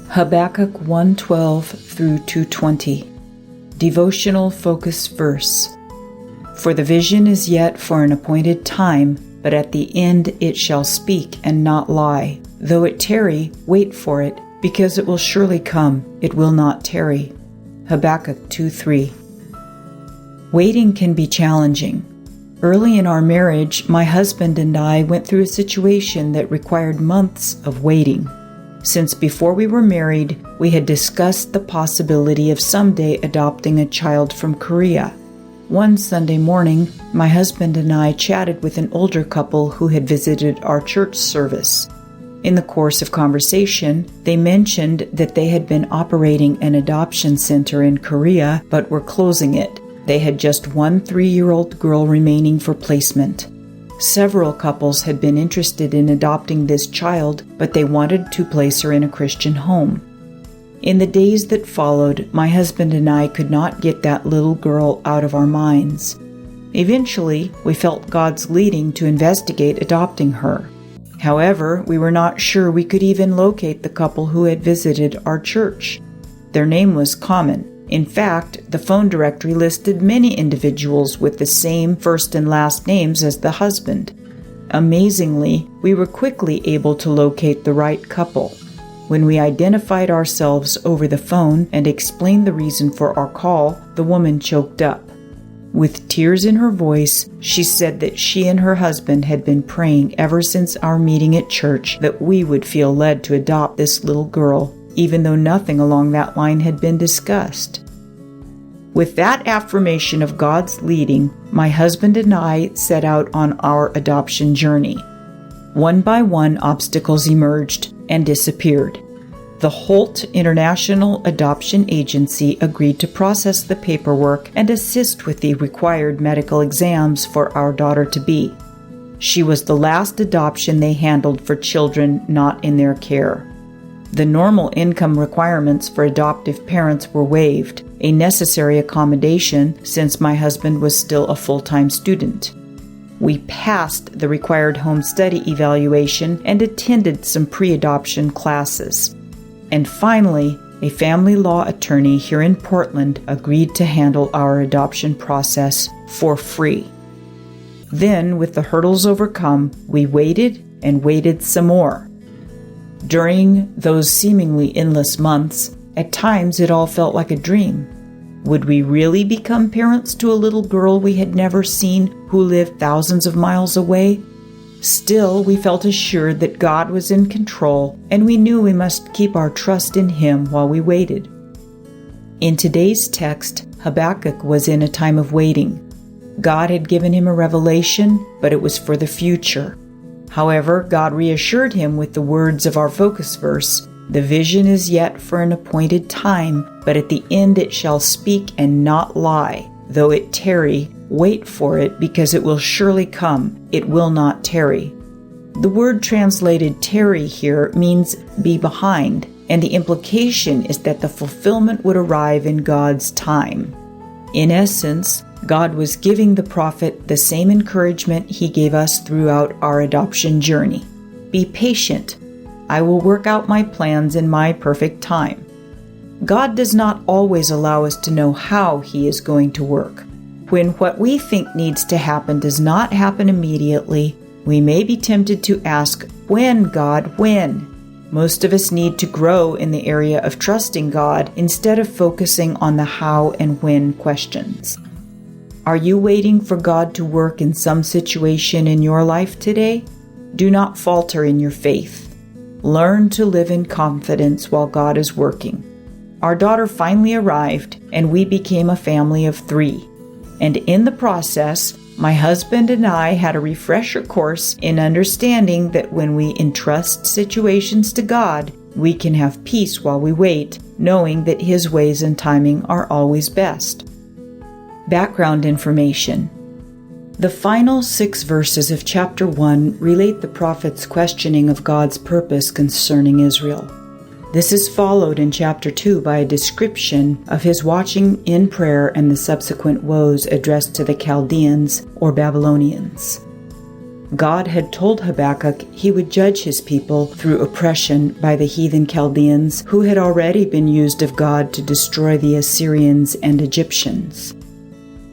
Habakkuk 1:12 through 2:20. Devotional focus verse. For the vision is yet for an appointed time, but at the end it shall speak and not lie. Though it tarry, wait for it, because it will surely come, it will not tarry. Habakkuk 2:3. Waiting can be challenging. Early in our marriage, my husband and I went through a situation that required months of waiting. Since before we were married, we had discussed the possibility of someday adopting a child from Korea. One Sunday morning, my husband and I chatted with an older couple who had visited our church service. In the course of conversation, they mentioned that they had been operating an adoption center in Korea but were closing it. They had just one 3-year-old girl remaining for placement. Several couples had been interested in adopting this child, but they wanted to place her in a Christian home. In the days that followed, my husband and I could not get that little girl out of our minds. Eventually, we felt God's leading to investigate adopting her. However, we were not sure we could even locate the couple who had visited our church. Their name was common. In fact, the phone directory listed many individuals with the same first and last names as the husband. Amazingly, we were quickly able to locate the right couple. When we identified ourselves over the phone and explained the reason for our call, the woman choked up. With tears in her voice, she said that she and her husband had been praying ever since our meeting at church that we would feel led to adopt this little girl, even though nothing along that line had been discussed. With that affirmation of God's leading, my husband and I set out on our adoption journey. One by one, obstacles emerged and disappeared. The Holt International Adoption Agency agreed to process the paperwork and assist with the required medical exams for our daughter-to-be. She was the last adoption they handled for children not in their care. The normal income requirements for adoptive parents were waived, a necessary accommodation since my husband was still a full-time student. We passed the required home study evaluation and attended some pre-adoption classes. And finally, a family law attorney here in Portland agreed to handle our adoption process for free. Then, with the hurdles overcome, we waited and waited some more. During those seemingly endless months, at times it all felt like a dream. Would we really become parents to a little girl we had never seen who lived thousands of miles away? Still, we felt assured that God was in control, and we knew we must keep our trust in Him while we waited. In today's text, Habakkuk was in a time of waiting. God had given him a revelation, but it was for the future. However, God reassured him with the words of our focus verse, "The vision is yet for an appointed time, but at the end it shall speak and not lie. Though it tarry, wait for it, because it will surely come, it will not tarry." The word translated tarry here means be behind, and the implication is that the fulfillment would arrive in God's time. In essence, God was giving the prophet the same encouragement He gave us throughout our adoption journey. Be patient. I will work out my plans in my perfect time. God does not always allow us to know how He is going to work. When what we think needs to happen does not happen immediately, we may be tempted to ask, "When, God, when?" Most of us need to grow in the area of trusting God instead of focusing on the how and when questions. Are you waiting for God to work in some situation in your life today? Do not falter in your faith. Learn to live in confidence while God is working. Our daughter finally arrived, and we became a family of 3. And in the process, my husband and I had a refresher course in understanding that when we entrust situations to God, we can have peace while we wait, knowing that His ways and timing are always best. Background information. The final 6 verses of chapter 1 relate the prophet's questioning of God's purpose concerning Israel. This is followed in chapter 2 by a description of his watching in prayer and the subsequent woes addressed to the Chaldeans or Babylonians. God had told Habakkuk he would judge his people through oppression by the heathen Chaldeans who had already been used of God to destroy the Assyrians and Egyptians.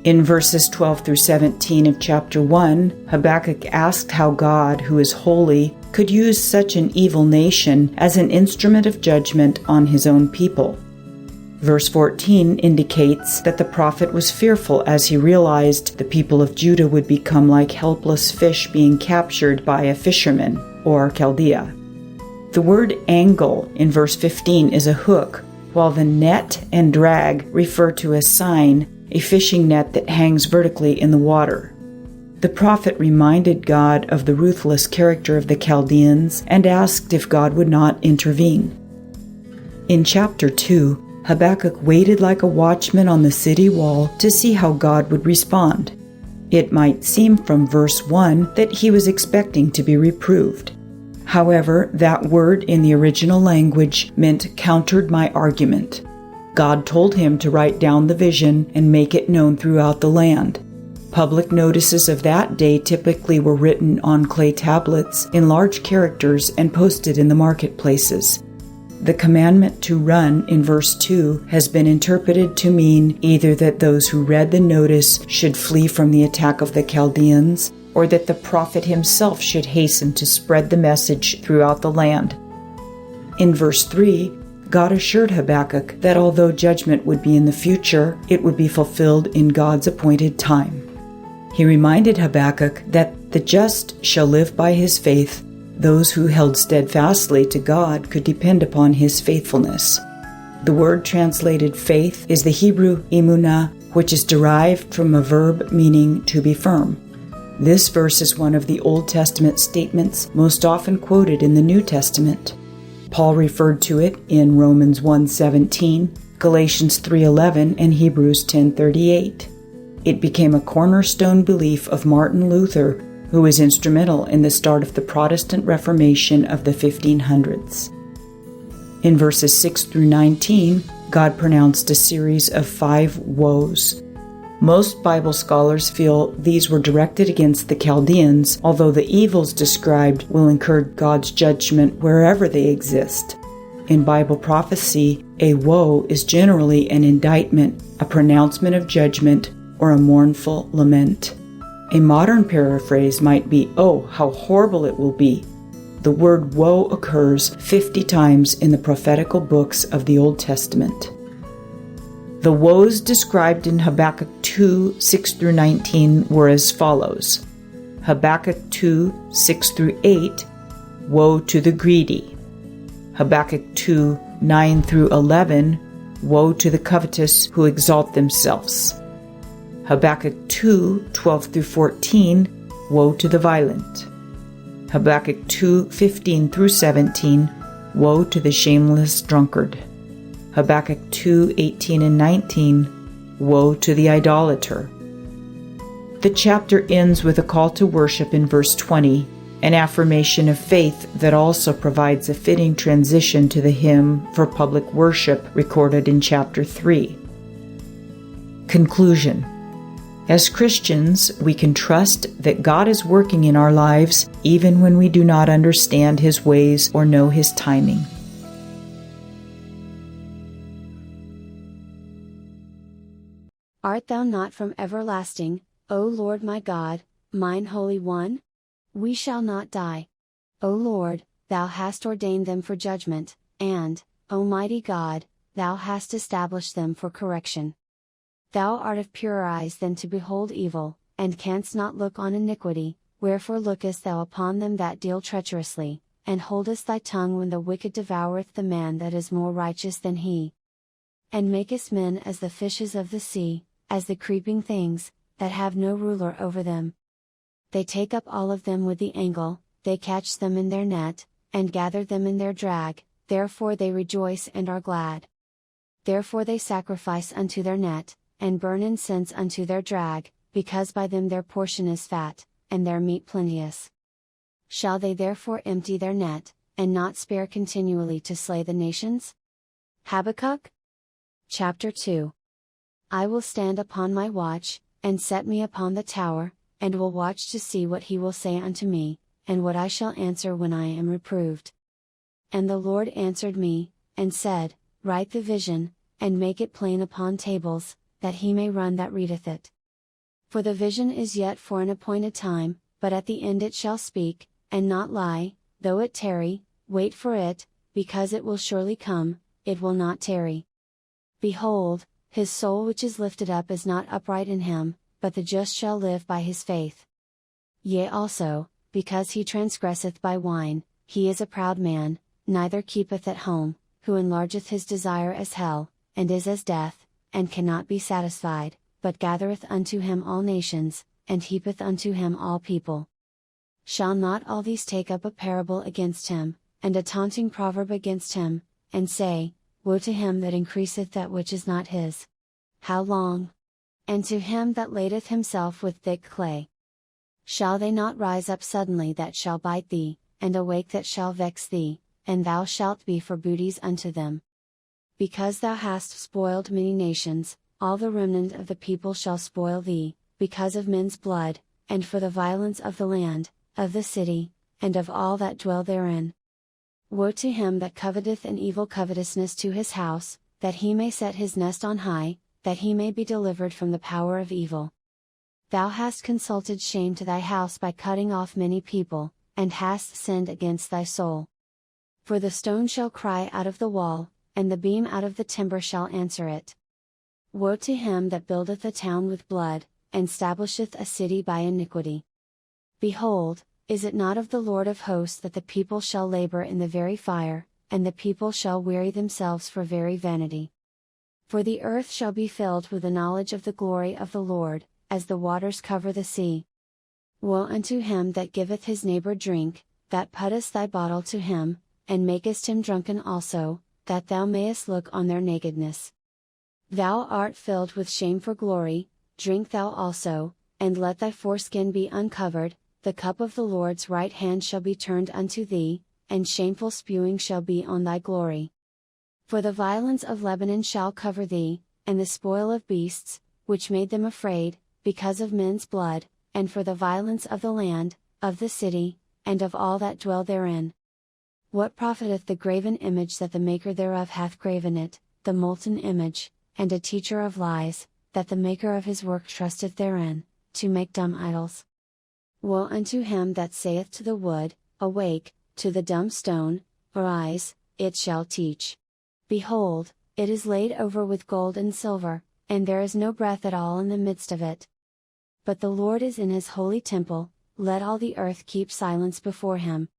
In verses 12 through 17 of chapter 1, Habakkuk asked how God, who is holy, could use such an evil nation as an instrument of judgment on his own people. Verse 14 indicates that the prophet was fearful as he realized the people of Judah would become like helpless fish being captured by a fisherman, or Chaldea. The word angle in verse 15 is a hook, while the net and drag refer to a seine, a fishing net that hangs vertically in the water. The prophet reminded God of the ruthless character of the Chaldeans and asked if God would not intervene. In chapter 2, Habakkuk waited like a watchman on the city wall to see how God would respond. It might seem from verse 1 that he was expecting to be reproved. However, that word in the original language meant countered my argument. God told him to write down the vision and make it known throughout the land. Public notices of that day typically were written on clay tablets in large characters and posted in the marketplaces. The commandment to run in verse 2 has been interpreted to mean either that those who read the notice should flee from the attack of the Chaldeans, or that the prophet himself should hasten to spread the message throughout the land. In verse 3, God assured Habakkuk that although judgment would be in the future, it would be fulfilled in God's appointed time. He reminded Habakkuk that the just shall live by his faith. Those who held steadfastly to God could depend upon his faithfulness. The word translated faith is the Hebrew emunah, which is derived from a verb meaning to be firm. This verse is one of the Old Testament statements most often quoted in the New Testament. Paul referred to it in Romans 1:17, Galatians 3:11, and Hebrews 10:38. It became a cornerstone belief of Martin Luther, who was instrumental in the start of the Protestant Reformation of the 1500s. In verses 6 through 19, God pronounced a series of 5 woes. Most Bible scholars feel these were directed against the Chaldeans, although the evils described will incur God's judgment wherever they exist. In Bible prophecy, a woe is generally an indictment, a pronouncement of judgment, or a mournful lament. A modern paraphrase might be, "Oh, how horrible it will be." The word woe occurs 50 times in the prophetical books of the Old Testament. The woes described in Habakkuk 2, 6 through 19 were as follows. Habakkuk 2, 6 through 8, woe to the greedy. Habakkuk 2, 9 through 11, woe to the covetous who exalt themselves. Habakkuk 2, 12 through 14, woe to the violent. Habakkuk 2, 15 through 17, woe to the shameless drunkard. Habakkuk 2, 18 and 19, woe to the idolater. The chapter ends with a call to worship in verse 20, an affirmation of faith that also provides a fitting transition to the hymn for public worship recorded in chapter 3. Conclusion. As Christians, we can trust that God is working in our lives even when we do not understand His ways or know His timing. Art thou not from everlasting, O Lord my God, mine Holy One? We shall not die. O Lord, thou hast ordained them for judgment, and, O mighty God, thou hast established them for correction. Thou art of purer eyes than to behold evil, and canst not look on iniquity, wherefore lookest thou upon them that deal treacherously, and holdest thy tongue when the wicked devoureth the man that is more righteous than he. And makest men as the fishes of the sea, as the creeping things, that have no ruler over them. They take up all of them with the angle, they catch them in their net, and gather them in their drag, therefore they rejoice and are glad. Therefore they sacrifice unto their net, and burn incense unto their drag, because by them their portion is fat, and their meat plenteous. Shall they therefore empty their net, and not spare continually to slay the nations? Habakkuk? Chapter 2. I will stand upon my watch, and set me upon the tower, and will watch to see what he will say unto me, and what I shall answer when I am reproved. And the Lord answered me, and said, Write the vision, and make it plain upon tables, that he may run that readeth it. For the vision is yet for an appointed time, but at the end it shall speak, and not lie, though it tarry, wait for it, because it will surely come, it will not tarry. Behold, his soul which is lifted up is not upright in him, but the just shall live by his faith. Yea also, because he transgresseth by wine, he is a proud man, neither keepeth at home, who enlargeth his desire as hell, and is as death, and cannot be satisfied, but gathereth unto him all nations, and heapeth unto him all people. Shall not all these take up a parable against him, and a taunting proverb against him, and say, Woe to him that increaseth that which is not his! How long? And to him that ladeth himself with thick clay. Shall they not rise up suddenly that shall bite thee, and awake that shall vex thee, and thou shalt be for booties unto them? Because thou hast spoiled many nations, all the remnant of the people shall spoil thee, because of men's blood, and for the violence of the land, of the city, and of all that dwell therein. Woe to him that coveteth an evil covetousness to his house, that he may set his nest on high, that he may be delivered from the power of evil. Thou hast consulted shame to thy house by cutting off many people, and hast sinned against thy soul. For the stone shall cry out of the wall, and the beam out of the timber shall answer it. Woe to him that buildeth a town with blood, and stablisheth a city by iniquity. Behold, is it not of the Lord of hosts that the people shall labor in the very fire, and the people shall weary themselves for very vanity? For the earth shall be filled with the knowledge of the glory of the Lord, as the waters cover the sea. Woe unto him that giveth his neighbor drink, that puttest thy bottle to him, and makest him drunken also, that thou mayest look on their nakedness. Thou art filled with shame for glory, drink thou also, and let thy foreskin be uncovered, the cup of the Lord's right hand shall be turned unto thee, and shameful spewing shall be on thy glory. For the violence of Lebanon shall cover thee, and the spoil of beasts, which made them afraid, because of men's blood, and for the violence of the land, of the city, and of all that dwell therein. What profiteth the graven image that the maker thereof hath graven it, the molten image, and a teacher of lies, that the maker of his work trusteth therein, to make dumb idols? Woe unto him that saith to the wood, Awake, to the dumb stone, Arise, it shall teach. Behold, it is laid over with gold and silver, and there is no breath at all in the midst of it. But the Lord is in his holy temple, let all the earth keep silence before him.